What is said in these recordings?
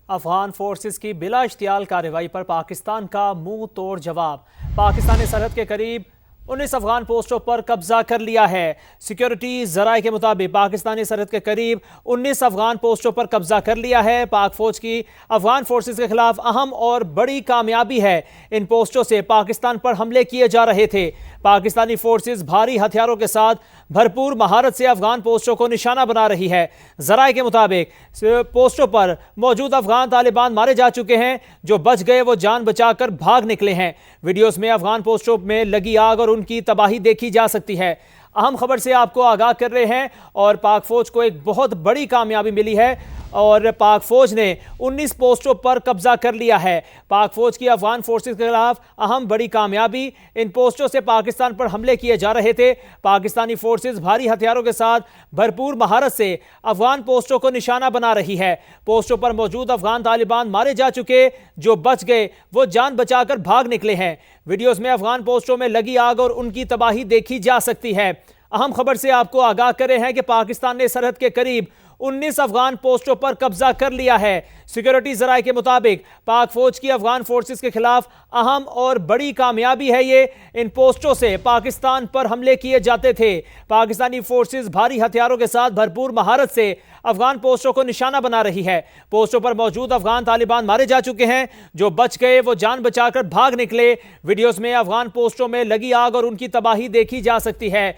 Afghan forces کی بلا اشتعال کارروائی پر پاکستان کا منہ توڑ جواب۔ پاکستان نے سرحد کے قریب 19 افغان پوسٹوں پر قبضہ کر لیا ہے۔ سیکیورٹی ذرائع کے مطابق پاکستانی سرحد کے قریب 19 افغان پوسٹوں پر قبضہ کر لیا ہے۔ پاک فوج کی افغان فورسز کے خلاف اہم اور بڑی کامیابی ہے۔ ان پوسٹوں سے پاکستان پر حملے کیے جا رہے تھے۔ پاکستانی فورسز بھاری ہتھیاروں کے ساتھ بھرپور مہارت سے افغان پوسٹوں کو نشانہ بنا رہی ہے۔ ذرائع کے مطابق پوسٹوں پر موجود افغان طالبان مارے جا چکے ہیں، جو بچ گئے وہ جان بچا کر بھاگ نکلے ہیں۔ ویڈیوز میں افغان پوسٹوں میں لگی آگ اور ان کی تباہی دیکھی جا سکتی ہے۔ اہم خبر سے آپ کو آگاہ کر رہے ہیں اور پاک فوج کو ایک بہت بڑی کامیابی ملی ہے اور پاک فوج نے 19 پوسٹوں پر قبضہ کر لیا ہے۔ پاک فوج کی افغان فورسز کے خلاف اہم بڑی کامیابی، ان پوسٹوں سے پاکستان پر حملے کیے جا رہے تھے۔ پاکستانی فورسز بھاری ہتھیاروں کے ساتھ بھرپور مہارت سے افغان پوسٹوں کو نشانہ بنا رہی ہے۔ پوسٹوں پر موجود افغان طالبان مارے جا چکے، جو بچ گئے وہ جان بچا کر بھاگ نکلے ہیں۔ ویڈیوز میں افغان پوسٹوں میں لگی آگ اور ان کی تباہی دیکھی جا سکتی ہے۔ اہم خبر سے آپ کو آگاہ کر رہے ہیں کہ پاکستان نے سرحد کے قریب 19 افغان پوسٹوں پر قبضہ کر لیا ہے۔ سیکیورٹی ذرائع کے مطابق پاک فوج کی افغان فورسز کے خلاف اہم اور بڑی کامیابی ہے یہ۔ ان پوسٹوں سے پاکستان پر حملے کیے جاتے تھے۔ پاکستانی فورسز بھاری ہتھیاروں کے ساتھ بھرپور مہارت سے افغان پوسٹوں کو نشانہ بنا رہی ہے۔ پوسٹوں پر موجود افغان طالبان مارے جا چکے ہیں، جو بچ گئے وہ جان بچا کر بھاگ نکلے۔ ویڈیوز میں افغان پوسٹوں میں لگی آگ اور ان کی تباہی دیکھی جا سکتی ہے۔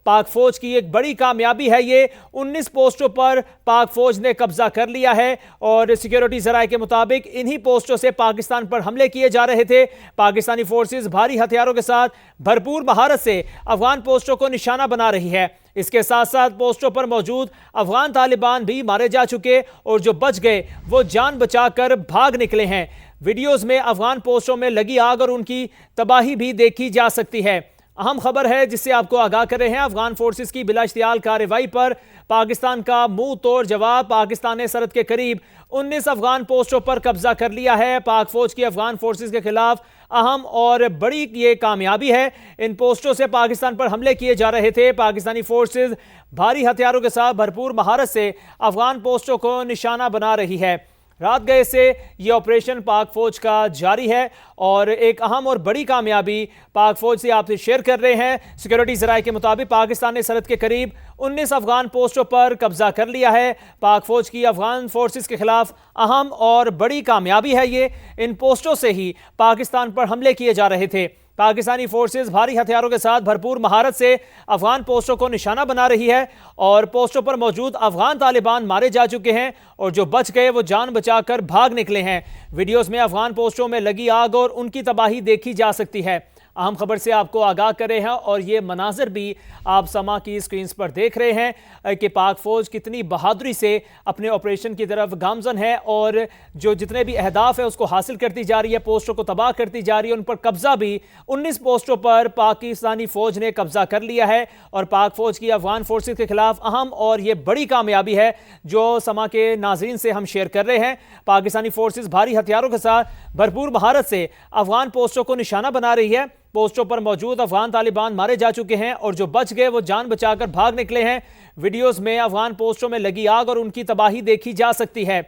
پاک فوج کی ایک بڑی کامیابی ہے یہ۔ 19 پوسٹوں پر پاک فوج نے قبضہ کر لیا ہے اور سیکیورٹی ذرائع کے مطابق انہی پوسٹوں سے پاکستان پر حملے کیے جا رہے تھے۔ پاکستانی فورسز بھاری ہتھیاروں کے ساتھ بھرپور مہارت سے افغان پوسٹوں کو نشانہ بنا رہی ہے۔ اس کے ساتھ ساتھ پوسٹوں پر موجود افغان طالبان بھی مارے جا چکے اور جو بچ گئے وہ جان بچا کر بھاگ نکلے ہیں۔ ویڈیوز میں افغان پوسٹوں میں لگی آگ اور ان کی تباہی بھی دیکھی جا سکتی ہے۔ اہم خبر ہے جس سے آپ کو آگاہ کر رہے ہیں، افغان فورسز کی بلا اشتعال کارروائی پر پاکستان کا منہ توڑ جواب۔ پاکستان نے سرحد کے قریب 19 افغان پوسٹوں پر قبضہ کر لیا ہے۔ پاک فوج کی افغان فورسز کے خلاف اہم اور بڑی یہ کامیابی ہے۔ ان پوسٹوں سے پاکستان پر حملے کیے جا رہے تھے۔ پاکستانی فورسز بھاری ہتھیاروں کے ساتھ بھرپور مہارت سے افغان پوسٹوں کو نشانہ بنا رہی ہے۔ رات گئے سے یہ آپریشن پاک فوج کا جاری ہے اور ایک اہم اور بڑی کامیابی پاک فوج سے آپ سے شیئر کر رہے ہیں۔ سیکیورٹی ذرائع کے مطابق پاکستان نے سرحد کے قریب 19 افغان پوسٹوں پر قبضہ کر لیا ہے۔ پاک فوج کی افغان فورسز کے خلاف اہم اور بڑی کامیابی ہے یہ۔ ان پوسٹوں سے ہی پاکستان پر حملے کیے جا رہے تھے۔ پاکستانی فورسز بھاری ہتھیاروں کے ساتھ بھرپور مہارت سے افغان پوسٹوں کو نشانہ بنا رہی ہے اور پوسٹوں پر موجود افغان طالبان مارے جا چکے ہیں اور جو بچ گئے وہ جان بچا کر بھاگ نکلے ہیں۔ ویڈیوز میں افغان پوسٹوں میں لگی آگ اور ان کی تباہی دیکھی جا سکتی ہے۔ اہم خبر سے آپ کو آگاہ کر رہے ہیں اور یہ مناظر بھی آپ سما کی سکرینز پر دیکھ رہے ہیں کہ پاک فوج کتنی بہادری سے اپنے آپریشن کی طرف گامزن ہے اور جو جتنے بھی اہداف ہیں اس کو حاصل کرتی جا رہی ہے، پوسٹوں کو تباہ کرتی جا رہی ہے۔ ان پر قبضہ بھی 19 پوسٹوں پر پاکستانی فوج نے قبضہ کر لیا ہے اور پاک فوج کی افغان فورسز کے خلاف اہم اور یہ بڑی کامیابی ہے جو سما کے ناظرین سے ہم شیئر کر رہے ہیں۔ پاکستانی فورسز بھاری ہتھیاروں کے ساتھ بھرپور مہارت سے افغان پوسٹوں کو نشانہ بنا رہی ہے۔ پوسٹوں پر موجود افغان طالبان مارے جا چکے ہیں اور جو بچ گئے وہ جان بچا کر بھاگ نکلے ہیں۔ ویڈیوز میں افغان پوسٹوں میں لگی آگ اور ان کی تباہی دیکھی جا سکتی ہے۔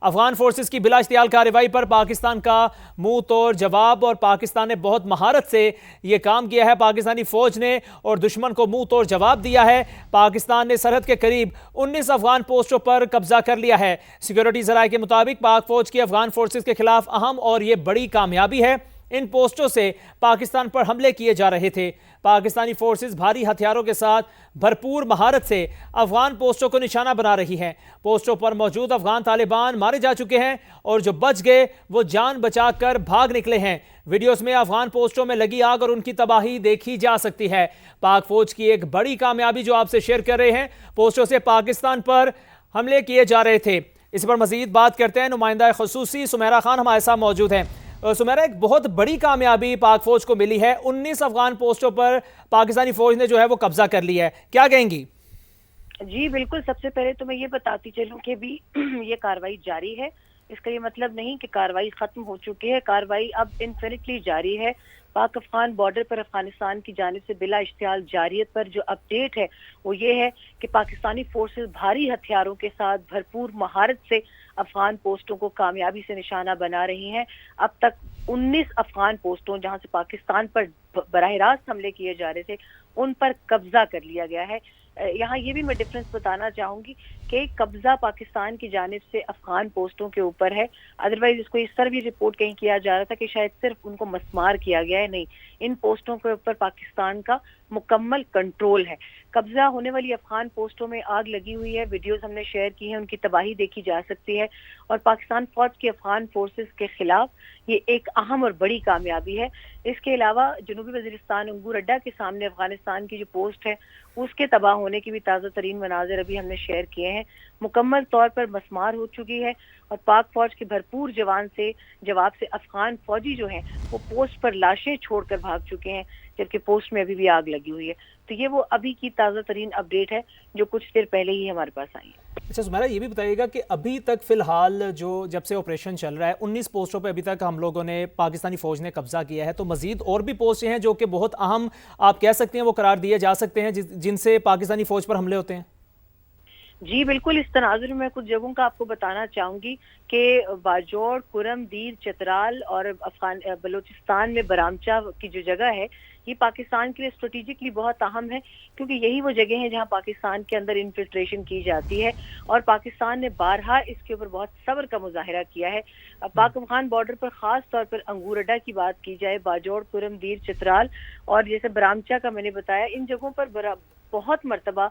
افغان فورسز کی بلا اشتعال کارروائی پر پاکستان کا منہ توڑ جواب اور پاکستان نے بہت مہارت سے یہ کام کیا ہے۔ پاکستانی فوج نے اور دشمن کو منہ توڑ جواب دیا ہے۔ پاکستان نے سرحد کے قریب 19 افغان پوسٹوں پر قبضہ کر لیا ہے۔ سیکیورٹی ذرائع کے مطابق پاک فوج کی افغان فورسز کے خلاف اہم اور یہ بڑی کامیابی ہے۔ ان پوسٹوں سے پاکستان پر حملے کیے جا رہے تھے۔ پاکستانی فورسز بھاری ہتھیاروں کے ساتھ بھرپور مہارت سے افغان پوسٹوں کو نشانہ بنا رہی ہے۔ پوسٹوں پر موجود افغان طالبان مارے جا چکے ہیں اور جو بچ گئے وہ جان بچا کر بھاگ نکلے ہیں۔ ویڈیوز میں افغان پوسٹوں میں لگی آگ اور ان کی تباہی دیکھی جا سکتی ہے۔ پاک فوج کی ایک بڑی کامیابی جو آپ سے شیئر کر رہے ہیں، پوسٹوں سے پاکستان پر حملے کیے جا رہے تھے۔ اس پر مزید بات کرتے ہیں، نمائندہ خصوصی سمیرہ خان ہمارے ساتھ موجود ہیں۔ سمیرہ، ایک بہت بڑی کامیابی پاک فوج کو ملی ہے، 19 افغان پوسٹوں پر پاکستانی فوج نے جو ہے وہ قبضہ کر لیا ہے، کیا کہیں گی؟ جی بالکل، سب سے پہلے تو میں یہ بتاتی چلوں کہ بھی یہ کارروائی جاری ہے اس کا یہ مطلب نہیں کہ کارروائی ختم ہو چکی ہے، کارروائی اب انفینٹلی جاری ہے۔ پاک افغان بارڈر پر افغانستان کی جانب سے بلا اشتعال جاریت پر جو اپڈیٹ ہے وہ یہ ہے کہ پاکستانی فورسز بھاری ہتھیاروں کے ساتھ بھرپور مہارت سے افغان پوسٹوں کو کامیابی سے نشانہ بنا رہی ہیں۔ اب تک 19 افغان پوسٹوں جہاں سے پاکستان پر براہ راست حملے کیے جا رہے تھے ان پر قبضہ کر لیا گیا ہے۔ یہاں یہ بھی میں ڈفرنس بتانا چاہوں گی کہ قبضہ پاکستان کی جانب سے افغان پوسٹوں کے اوپر ہے، ادروائز اس کو اس طرح بھی رپورٹ کہیں کیا جا رہا تھا کہ شاید صرف ان کو مسمار کیا گیا ہے، نہیں، ان پوسٹوں کے اوپر پاکستان کا مکمل کنٹرول ہے۔ قبضہ ہونے والی افغان پوسٹوں میں آگ لگی ہوئی ہے، ویڈیوز ہم نے شیئر کی ہیں، ان کی تباہی دیکھی جا سکتی ہے، اور پاکستان فوج کی افغان فورسز کے خلاف یہ ایک اہم اور بڑی کامیابی ہے۔ اس کے علاوہ جنوبی وزیرستان انگور اڈا کے سامنے افغانستان کی جو پوسٹ ہے اس کے تباہ ہونے کی بھی تازہ ترین مناظر ابھی ہم نے شیئر کیے ہیں، مکمل طور پر مسمار ہو چکی ہے، اور پاک فوج کے بھرپور جواب سے افغان فوجی جو ہیں وہ پوسٹ پر لاشیں چھوڑ کر بھاگ چکے ہیں، جبکہ پوسٹ میں ابھی بھی آگ لگی ہوئی ہے۔ تو یہ وہ ابھی کی تازہ ترین اپڈیٹ ہے جو کچھ دیر پہلے ہی ہمارے پاس آئی ہے۔ اچھا سمیرا، یہ بھی بتائیے گا کہ ابھی تک فی الحال جب سے آپریشن چل رہا ہے 19 پوسٹوں پہ ابھی تک ہم لوگوں نے پاکستانی فوج نے قبضہ کیا ہے، تو مزید اور بھی پوسٹ ہیں جو کہ بہت اہم آپ کہہ سکتے ہیں وہ قرار دیے جا سکتے ہیں جن سے پاکستانی فوج پر حملے ہوتے ہیں؟ جی بالکل، اس تناظر میں کچھ جگہوں کا آپ کو بتانا چاہوں گی کہ باجوڑ، کرم دیر، چترال اور بلوچستان میں برامچہ کی جو جگہ ہے یہ پاکستان کے لیے اسٹریٹجکلی بہت اہم ہے، کیونکہ یہی وہ جگہ ہیں جہاں پاکستان کے اندر انفلٹریشن کی جاتی ہے، اور پاکستان نے بارہا اس کے اوپر بہت صبر کا مظاہرہ کیا ہے۔ پاک افغان بارڈر پر خاص طور پر انگور اڈا کی بات کی جائے، باجوڑ، کرم دیر، چترال اور جیسے برامچہ کا میں نے بتایا، ان جگہوں پر بہت مرتبہ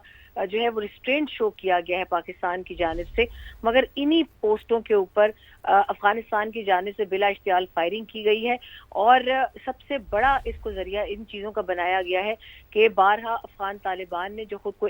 جو ہے وہ ریسٹرینٹ شو کیا گیا ہے پاکستان کی جانب سے، مگر انہی پوسٹوں کے اوپر افغانستان کی جانب سے بلا اشتعال فائرنگ کی گئی ہے، اور سب سے بڑا اس کو ذریعہ ان چیزوں کا بنایا گیا ہے کہ بارہا افغان طالبان نے جو خود کو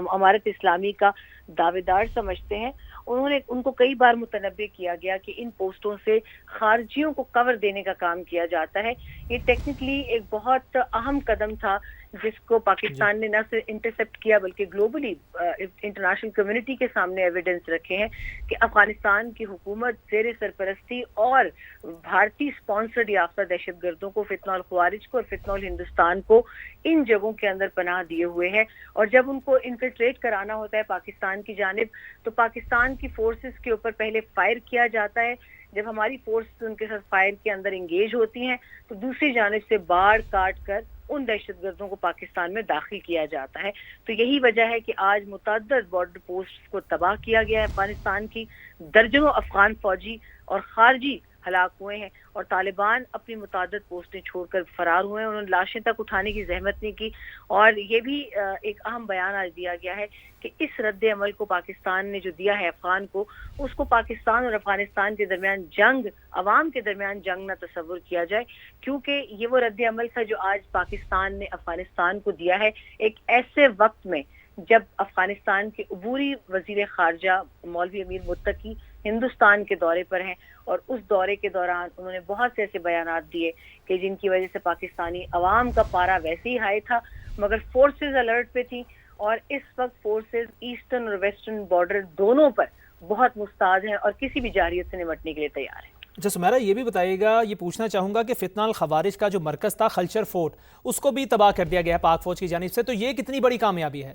امارت اسلامی کا دعوے دار سمجھتے ہیں، ان کو کئی بار متنبع کیا گیا کہ ان پوسٹوں سے خارجیوں کو کور دینے کا کام کیا جاتا ہے۔ یہ ٹیکنیکلی ایک بہت اہم قدم تھا جس کو پاکستان نے نہ صرف انٹرسپٹ کیا بلکہ گلوبلی انٹرنیشنل کمیونٹی کے سامنے ایویڈنس رکھے ہیں کہ افغانستان کی حکومت زیر سرپرستی اور بھارتی سپانسرڈ یافتہ دہشت گردوں کو، فتنہ الخوارج کو اور فتنہ الہندوستان کو ان جگہوں کے اندر پناہ دیے ہوئے ہیں، اور جب ان کو انفلٹریٹ کرانا ہوتا ہے پاکستان کی جانب تو پاکستان کی فورسز کے اوپر پہلے فائر کیا جاتا ہے، جب ہماری فورسز ان کے ساتھ فائر کے اندر انگیج ہوتی ہیں تو دوسری جانب سے باڑ کاٹ کر ان دہشت گردوں کو پاکستان میں داخل کیا جاتا ہے۔ تو یہی وجہ ہے کہ آج متعدد بارڈر پوسٹ کو تباہ کیا گیا ہے افغانستان کی، درجنوں افغان فوجی اور خارجی ہلاک ہوئے ہیں، اور طالبان اپنی متعدد پوسٹیں چھوڑ کر فرار ہوئے ہیں، انہوں نے لاشیں تک اٹھانے کی زحمت نہیں کی، اور یہ بھی ایک اہم بیان آج دیا گیا ہے کہ اس رد عمل کو پاکستان نے جو دیا ہے افغان کو، اس کو پاکستان اور افغانستان کے درمیان جنگ، عوام کے درمیان جنگ نہ تصور کیا جائے، کیونکہ یہ وہ رد عمل تھا جو آج پاکستان نے افغانستان کو دیا ہے ایک ایسے وقت میں جب افغانستان کے عبوری وزیر خارجہ مولوی امیر متقی ہندوستان کے دورے پر ہیں، اور اس دورے کے دوران انہوں نے بہت سے ایسے بیانات دیے کہ جن کی وجہ سے پاکستانی عوام کا پارا ویسے ہی ہائی تھا، مگر فورسز الرٹ پہ تھیں، اور اس وقت فورسز ایسٹرن اور ویسٹرن بارڈر دونوں پر بہت مستعد ہیں اور کسی بھی جارحیت سے نمٹنے کے لیے تیار ہیں۔ اچھا سمیرا، یہ بھی بتائیے گا، یہ پوچھنا چاہوں گا کہ فتنہ الخوارج کا جو مرکز تھا خلچر فورٹ، اس کو بھی تباہ کر دیا گیا ہے پاک فوج کی جانب سے، تو یہ کتنی بڑی کامیابی ہے؟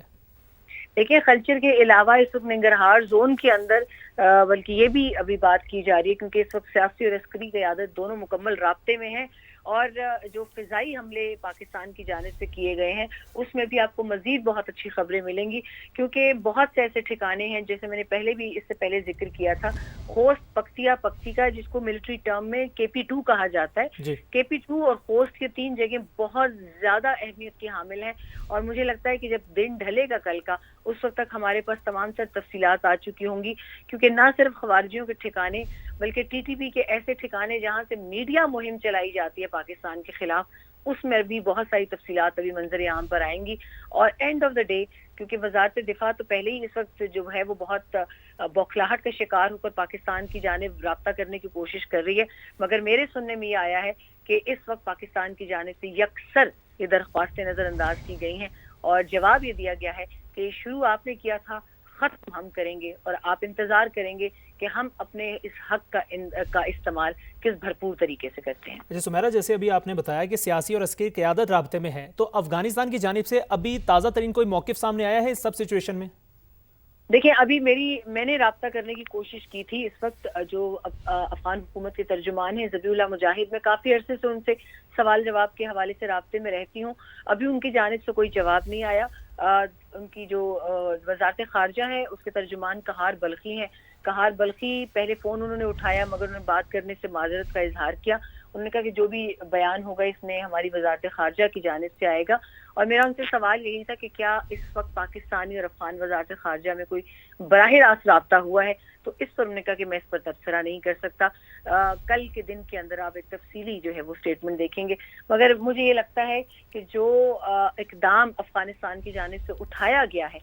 دیکھیں، خلچر کے علاوہ اس وقت ننگرہار زون کے اندر بلکہ یہ بھی ابھی بات کی جا رہی ہے، کیونکہ اس وقت سیاسی اور عسکری قیادت دونوں مکمل رابطے میں ہیں، اور جو فضائی حملے پاکستان کی جانب سے کیے گئے ہیں اس میں بھی آپ کو مزید بہت اچھی خبریں ملیں گی، کیونکہ بہت سے ایسے ٹھکانے ہیں جیسے میں نے اس سے پہلے ذکر کیا تھا، خوست، پکتیکا جس کو ملٹری ٹرم میں KP2 کہا جاتا ہے، جی KP2 اور خوست، یہ تین جگہیں بہت زیادہ اہمیت کی حامل ہیں، اور مجھے لگتا ہے کہ جب دن ڈھلے گا کل کا اس وقت تک ہمارے پاس تمام سر تفصیلات آ چکی ہوں گی، کیونکہ نہ صرف خوارجیوں کے ٹھکانے بلکہ TTP کے ایسے ٹھکانے جہاں سے میڈیا مہم چلائی جاتی ہے پاکستان کے خلاف، اس میں بھی بہت ساری تفصیلات ابھی منظر عام پر آئیں گی، اور اینڈ آف دا ڈے کیونکہ وزارت دفاع تو پہلے ہی اس وقت جو ہے وہ بہت بوکھلاہٹ کا شکار ہو کر پاکستان کی جانب رابطہ کرنے کی کوشش کر رہی ہے، مگر میرے سننے میں یہ آیا ہے کہ اس وقت پاکستان کی جانب سے یکسر یہ درخواستیں نظر انداز کی گئی ہیں، اور جواب یہ دیا گیا ہے کہ شروع آپ نے کیا تھا، ختم ہم کریں گے، اور آپ انتظار کریں گے کہ ہم اپنے اس حق کا استعمال کس بھرپور طریقے سے کرتے ہیں۔ اچھا سمیرا، جیسے ابھی آپ نے بتایا کہ سیاسی اور عسکری قیادت رابطے میں ہے، تو افغانستان کی جانب سے ابھی تازہ ترین کوئی موقف سامنے آیا ہے اس سب سچویشن میں؟ دیکھیں، ابھی میں نے رابطہ کرنے کی کوشش کی تھی۔ اس وقت جو افغان حکومت کے ترجمان ہیں ذبیح اللہ مجاہد، میں کافی عرصے سے ان سے سوال جواب کے حوالے سے رابطے میں رہتی ہوں، ابھی ان کی جانب سے کوئی جواب نہیں آیا۔ ان کی جو وزارت خارجہ ہے اس کے ترجمان قہار بلخی ہیں، قہار بلخی پہلے فون انہوں نے اٹھایا مگر انہوں نے بات کرنے سے معذرت کا اظہار کیا۔ انہوں نے کہا کہ جو بھی بیان ہوگا اس میں ہماری وزارت خارجہ کی جانب سے آئے گا، اور میرا ان سے سوال یہی تھا کہ کیا اس وقت پاکستانی اور افغان وزارت خارجہ میں کوئی براہ راست رابطہ ہوا ہے؟ تو اس پر انہوں نے کہا کہ میں اس پر تبصرہ نہیں کر سکتا، کل کے دن کے اندر آپ ایک تفصیلی جو ہے وہ سٹیٹمنٹ دیکھیں گے۔ مگر مجھے یہ لگتا ہے کہ جو اقدام افغانستان کی جانب سے اٹھایا گیا ہے،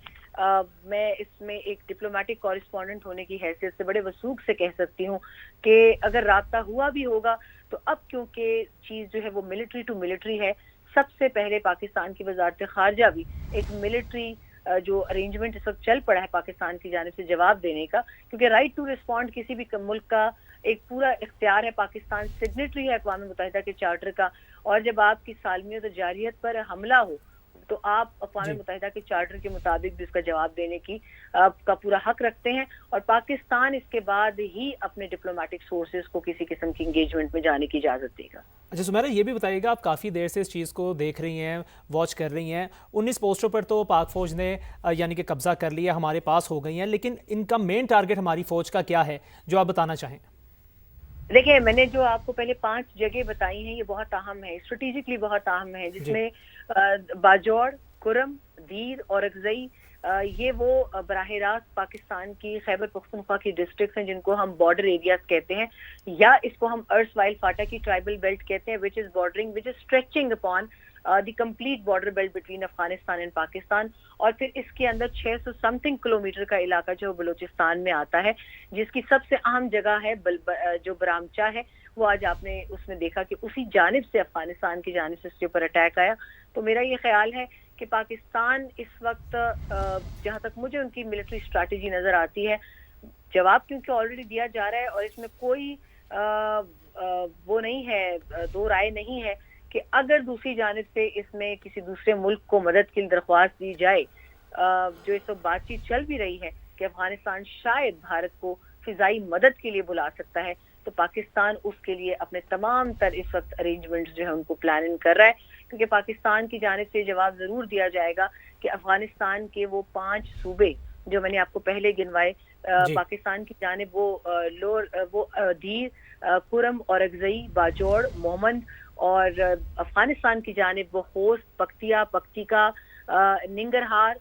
میں اس میں ایک ڈپلومیٹک کورسپونڈنٹ ہونے کی حیثیت سے بڑے وثوق سے کہہ سکتی ہوں کہ اگر رابطہ ہوا بھی ہوگا تو اب کیونکہ چیز جو ہے وہ ملٹری ٹو ملٹری ہے، سب سے پہلے پاکستان کی وزارت خارجہ بھی ایک ملٹری جو ارینجمنٹ اس وقت چل پڑا ہے پاکستان کی جانب سے جواب دینے کا، کیونکہ رائٹ ٹو رسپونڈ کسی بھی ملک کا ایک پورا اختیار ہے۔ پاکستان سگنیٹری ہے اقوام متحدہ کے چارٹر کا، اور جب آپ کی سالمیت و جارحیت پر حملہ ہو تو آپ اقوام متحدہ کے چارٹر کے مطابق بھی اس کا جواب دینے کا پورا حق رکھتے ہیں، اور پاکستان اس کے بعد ہی اپنے ڈپلومیٹک سورسز کو کسی قسم کی انگیجمنٹ میں جانے کی اجازت دے گا۔ اچھا سمیرا، یہ بھی بتائیے گا، آپ کافی دیر سے اس چیز کو دیکھ رہی ہیں، واچ کر رہی ہیں، 19 پوسٹوں پر تو پاک فوج نے یعنی کہ قبضہ کر لیا، ہمارے پاس ہو گئی ہیں، لیکن ان کا مین ٹارگٹ ہماری فوج کا کیا ہے جو آپ بتانا چاہیں؟ دیکھیں، میں نے جو آپ کو پہلے 5 جگہ بتائی ہیں یہ بہت اہم ہے، اسٹریٹجکلی بہت اہم ہے، جس میں باجوڑ، کرم، دیر اور اکزئی، یہ وہ براہ راست پاکستان کی خیبر پختونخوا کی ڈسٹرکٹس ہیں جن کو ہم بارڈر ایریاز کہتے ہیں، یا اس کو ہم ارس وائل فاٹا کی ٹرائبل بیلٹ کہتے ہیں، which is stretching upon the complete border belt between Afghanistan and Pakistan, اور پھر اس کے اندر 600 سمتنگ کلومیٹر کا علاقہ جو بلوچستان میں آتا ہے، جس کی سب سے اہم جگہ ہے جو برامچا ہے، وہ آج آپ نے اس میں دیکھا کہ اسی جانب سے افغانستان کی جانب سے اس کے اوپر اٹیک آیا۔ تو میرا یہ خیال ہے کہ پاکستان اس وقت جہاں تک مجھے ان کی ملٹری اسٹریٹجی نظر آتی ہے، جواب کیونکہ آلریڈی دیا جا رہا ہے اور اس میں کوئی وہ نہیں ہے، دو رائے نہیں ہے کہ اگر دوسری جانب سے اس میں کسی دوسرے ملک کو مدد کی درخواست دی جائے، جو اس وقت بات چیت چل بھی رہی ہے کہ افغانستان شاید بھارت کو فضائی مدد کے لیے بلا سکتا ہے، تو پاکستان اس کے لیے اپنے تمام تر اس وقت ارینجمنٹس جو ہے ان کو پلاننگ کر رہا ہے، کیونکہ پاکستان کی جانب سے جواب ضرور دیا جائے گا کہ افغانستان کے وہ 5 صوبے جو میں نے آپ کو پہلے گنوائے، پاکستان کی جانب وہ دیر، کرم اور اکزئی، باجوڑ، مومند، اور افغانستان کی جانب وہ خوست، پکتیا، پکتیکا، ننگرہار،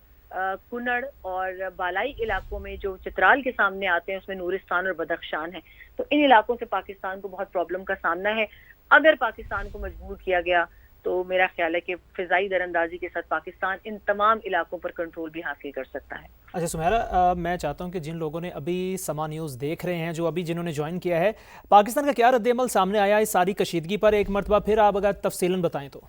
کنڑ اور بالائی علاقوں میں جو چترال کے سامنے آتے ہیں اس میں نورستان اور بدخشان ہے۔ تو ان علاقوں سے پاکستان کو بہت پرابلم کا سامنا ہے۔ اگر پاکستان کو مجبور کیا گیا تو میرا خیال ہے کہ فضائی در اندازی کے ساتھ پاکستان ان تمام علاقوں پر کنٹرول بھی حاصل کر سکتا ہے۔ اچھا سمیرا، میں چاہتا ہوں کہ جن لوگوں نے ابھی سما نیوز دیکھ رہے ہیں، جو ابھی جنہوں نے جوائن کیا ہے، پاکستان کا کیا رد عمل سامنے آیا اس ساری کشیدگی پر؟ ایک مرتبہ پھر آپ اگر تفصیلاً بتائیں تو۔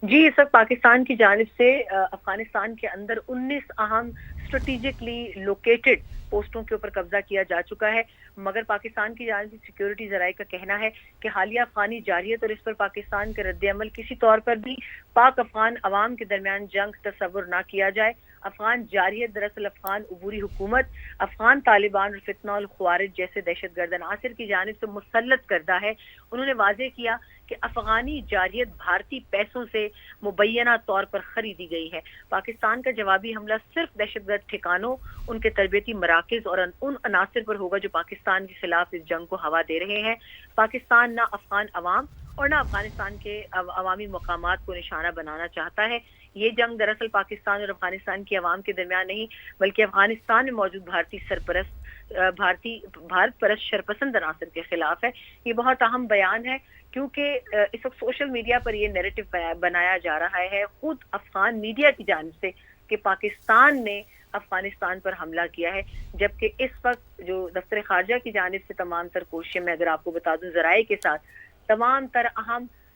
جی، اس وقت پاکستان کی جانب سے افغانستان کے اندر 19 اہم اسٹریٹجکلی لوکیٹڈ پوسٹوں کے اوپر قبضہ کیا جا چکا ہے، مگر پاکستان کی جانب سے سیکیورٹی ذرائع کا کہنا ہے کہ حالیہ افغانی جارحیت اور اس پر پاکستان کے رد عمل کسی طور پر بھی پاک افغان عوام کے درمیان جنگ تصور نہ کیا جائے۔ افغان جارحیت دراصل افغان عبوری حکومت، افغان طالبان اور فتنہ الخوارج جیسے دہشت گرد عناصر کی جانب سے مسلط کردہ ہے۔ انہوں نے واضح کیا کہ افغانی جارحیت بھارتی پیسوں سے مبینہ طور پر خریدی گئی ہے۔ پاکستان کا جوابی حملہ صرف دہشت گرد ٹھکانوں، ان کے تربیتی مراکز اور ان عناصر پر ہوگا جو پاکستان کے خلاف اس جنگ کو ہوا دے رہے ہیں۔ پاکستان نہ افغان عوام اور نہ افغانستان کے عوامی مقامات کو نشانہ بنانا چاہتا ہے۔ یہ جنگ دراصل پاکستان اور افغانستان کی عوام کے درمیان نہیں بلکہ افغانستان میں موجود بھارت پرست شرپسند عناصر کے خلاف ہے۔ یہ بہت اہم بیان ہے کیونکہ اس وقت سوشل میڈیا پر یہ نیریٹو بنایا جا رہا ہے خود افغان میڈیا کی جانب سے کہ پاکستان نے افغانستان پر حملہ کیا ہے، جبکہ اس وقت جو دفتر خارجہ کی جانب سے تمام تر کوششیں، میں اگر آپ کو بتا دوں ذرائع کے ساتھ، تمام تر اہم